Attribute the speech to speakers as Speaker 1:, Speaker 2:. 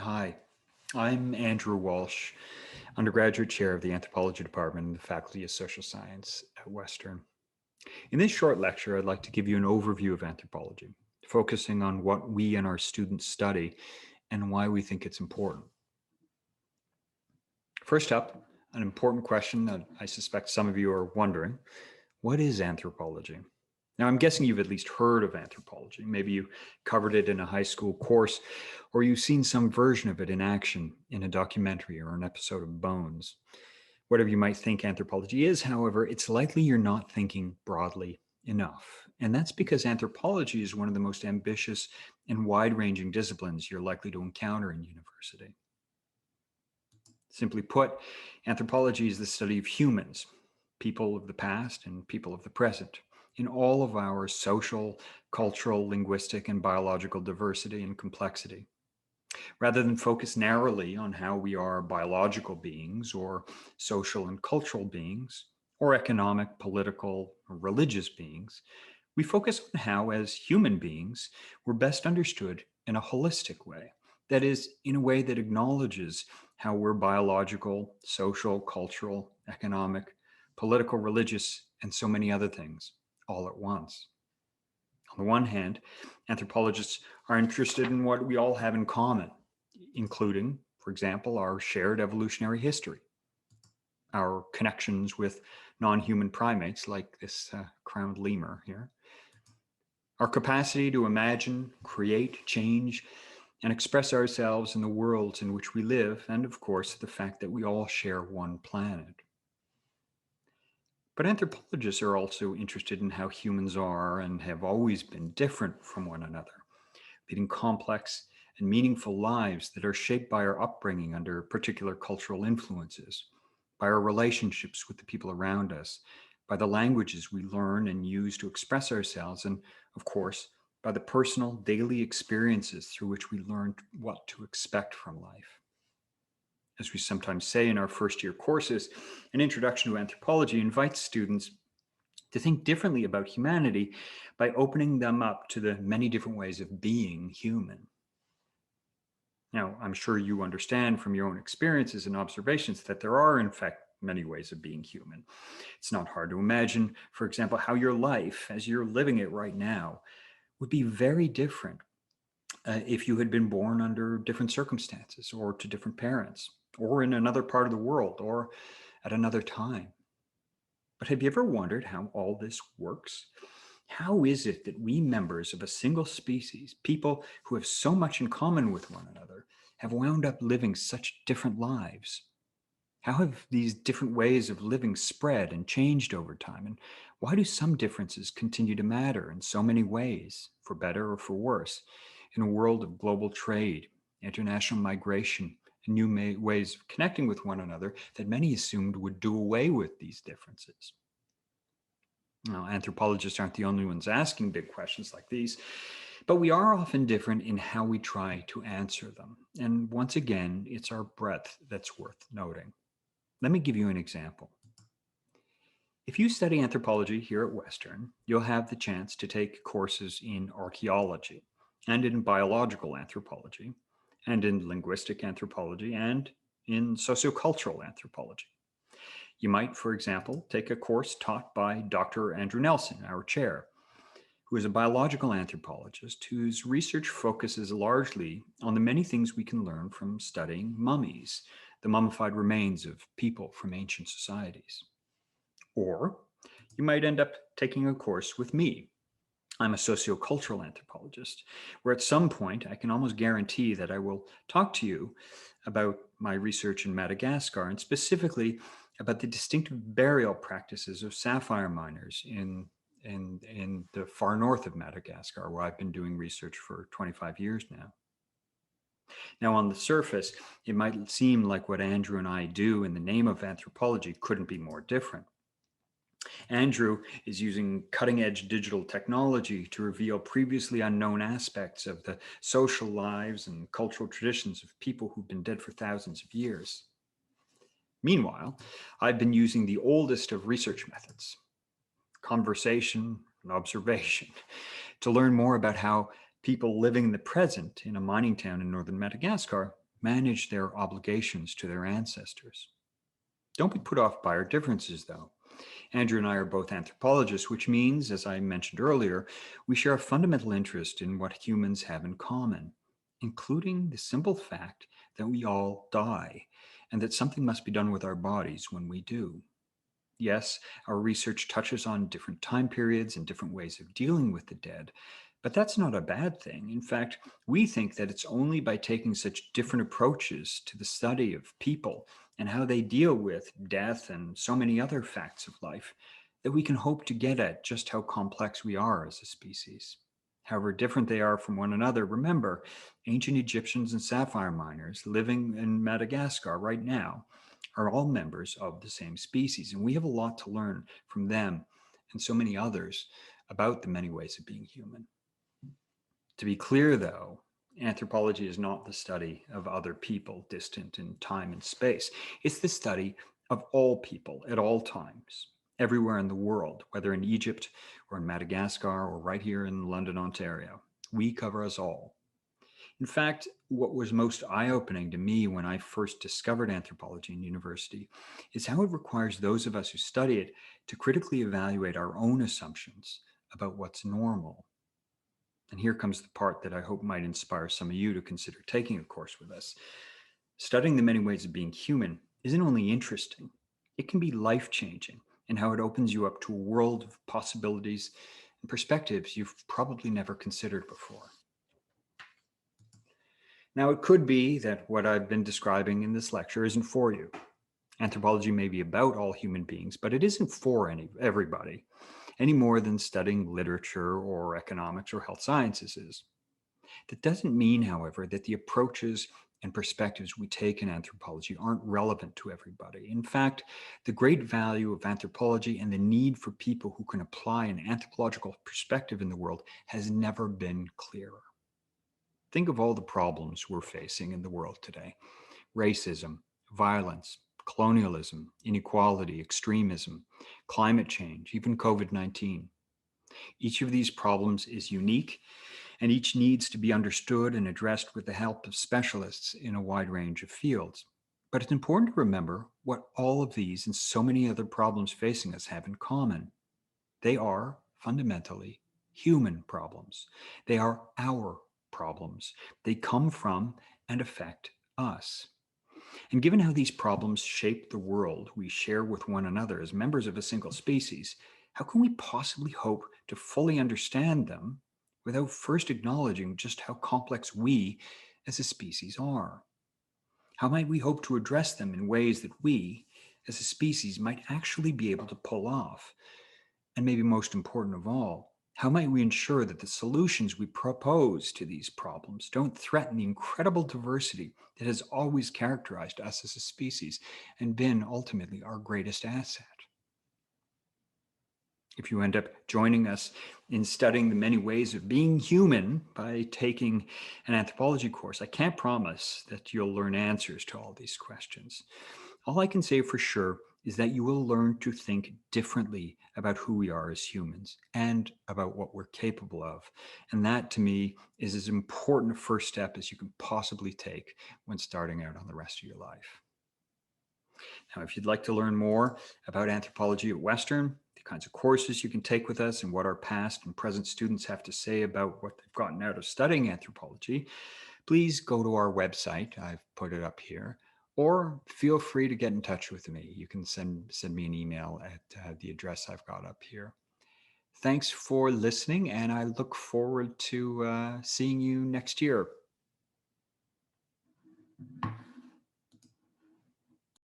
Speaker 1: Hi, I'm Andrew Walsh, undergraduate chair of the Anthropology Department in the Faculty of Social Science at Western. In this short lecture, I'd like to give you an overview of anthropology, focusing on what we and our students study and why we think it's important. First up, an important question that I suspect some of you are wondering: what is anthropology? Now, I'm guessing you've at least heard of anthropology. Maybe you covered it in a high school course, or you've seen some version of it in action in a documentary or an episode of Bones. Whatever you might think anthropology is, however, it's likely you're not thinking broadly enough. And that's because anthropology is one of the most ambitious and wide ranging disciplines you're likely to encounter in university. Simply put, anthropology is the study of humans, people of the past and people of the present, in all of our social, cultural, linguistic, and biological diversity and complexity. Rather than focus narrowly on how we are biological beings or social and cultural beings, or economic, political, or religious beings, we focus on how, as human beings, we're best understood in a holistic way. That is, in a way that acknowledges how we're biological, social, cultural, economic, political, religious, and so many other things all at once. On the one hand, anthropologists are interested in what we all have in common, including, for example, our shared evolutionary history, our connections with non-human primates like this crowned lemur here, our capacity to imagine, create, change, and express ourselves in the worlds in which we live, and of course, the fact that we all share one planet. But anthropologists are also interested in how humans are and have always been different from one another, leading complex and meaningful lives that are shaped by our upbringing under particular cultural influences, by our relationships with the people around us, by the languages we learn and use to express ourselves, and of course, by the personal daily experiences through which we learn what to expect from life. As we sometimes say in our first year courses, an introduction to anthropology invites students to think differently about humanity by opening them up to the many different ways of being human. Now, I'm sure you understand from your own experiences and observations that there are, in fact, many ways of being human. It's not hard to imagine, for example, how your life, as you're living it right now, would be very different if you had been born under different circumstances or to different parents or in another part of the world or at another time. But have you ever wondered how all this works? How is it that we members of a single species, people who have so much in common with one another, have wound up living such different lives? How have these different ways of living spread and changed over time? And why do some differences continue to matter in so many ways, for better or for worse, in a world of global trade, international migration, and new ways of connecting with one another that many assumed would do away with these differences? Now, anthropologists aren't the only ones asking big questions like these, but we are often different in how we try to answer them. And once again, it's our breadth that's worth noting. Let me give you an example. If you study anthropology here at Western, you'll have the chance to take courses in archaeology and in biological anthropology and in linguistic anthropology and in sociocultural anthropology. You might, for example, take a course taught by Dr. Andrew Nelson, our chair, who is a biological anthropologist whose research focuses largely on the many things we can learn from studying mummies, the mummified remains of people from ancient societies. Or you might end up taking a course with me. I'm a sociocultural anthropologist, where at some point I can almost guarantee that I will talk to you about my research in Madagascar and specifically about the distinctive burial practices of sapphire miners in the far north of Madagascar, where I've been doing research for 25 years now. Now, on the surface, it might seem like what Andrew and I do in the name of anthropology couldn't be more different. Andrew is using cutting-edge digital technology to reveal previously unknown aspects of the social lives and cultural traditions of people who've been dead for thousands of years. Meanwhile, I've been using the oldest of research methods, conversation and observation, to learn more about how people living in the present in a mining town in northern Madagascar manage their obligations to their ancestors. Don't be put off by our differences, though. Andrew and I are both anthropologists, which means, as I mentioned earlier, we share a fundamental interest in what humans have in common, including the simple fact that we all die and that something must be done with our bodies when we do. Yes, our research touches on different time periods and different ways of dealing with the dead, but that's not a bad thing. In fact, we think that it's only by taking such different approaches to the study of people and how they deal with death and so many other facts of life that we can hope to get at just how complex we are as a species. However different they are from one another, remember, ancient Egyptians and sapphire miners living in Madagascar right now are all members of the same species, and we have a lot to learn from them and so many others about the many ways of being human. To be clear, though, anthropology is not the study of other people distant in time and space. It's the study of all people at all times, everywhere in the world, whether in Egypt or in Madagascar or right here in London, Ontario. We cover us all. In fact, what was most eye opening to me when I first discovered anthropology in university is how it requires those of us who study it to critically evaluate our own assumptions about what's normal. And here comes the part that I hope might inspire some of you to consider taking a course with us. Studying the many ways of being human isn't only interesting, it can be life changing in how it opens you up to a world of possibilities and perspectives you've probably never considered before. Now, it could be that what I've been describing in this lecture isn't for you. Anthropology may be about all human beings, but it isn't for everybody, any more than studying literature or economics or health sciences is. That doesn't mean, however, that the approaches and perspectives we take in anthropology aren't relevant to everybody. In fact, the great value of anthropology and the need for people who can apply an anthropological perspective in the world has never been clearer. Think of all the problems we're facing in the world today: racism, violence, colonialism, inequality, extremism, climate change, even COVID-19. Each of these problems is unique, and each needs to be understood and addressed with the help of specialists in a wide range of fields. But it's important to remember what all of these and so many other problems facing us have in common. They are fundamentally human problems. They are our problems. They come from and affect us. And given how these problems shape the world we share with one another as members of a single species, how can we possibly hope to fully understand them without first acknowledging just how complex we as a species are? How might we hope to address them in ways that we, as a species, might actually be able to pull off? And maybe most important of all, how might we ensure that the solutions we propose to these problems don't threaten the incredible diversity that has always characterized us as a species and been ultimately our greatest asset? If you end up joining us in studying the many ways of being human by taking an anthropology course, I can't promise that you'll learn answers to all these questions. All I can say for sure is that you will learn to think differently about who we are as humans and about what we're capable of. And that, to me, is as important a first step as you can possibly take when starting out on the rest of your life. Now, if you'd like to learn more about anthropology at Western, the kinds of courses you can take with us, and what our past and present students have to say about what they've gotten out of studying anthropology, please go to our website. I've put it up here. Or feel free to get in touch with me. You can send me an email at the address I've got up here. Thanks for listening, and I look forward to seeing you next year.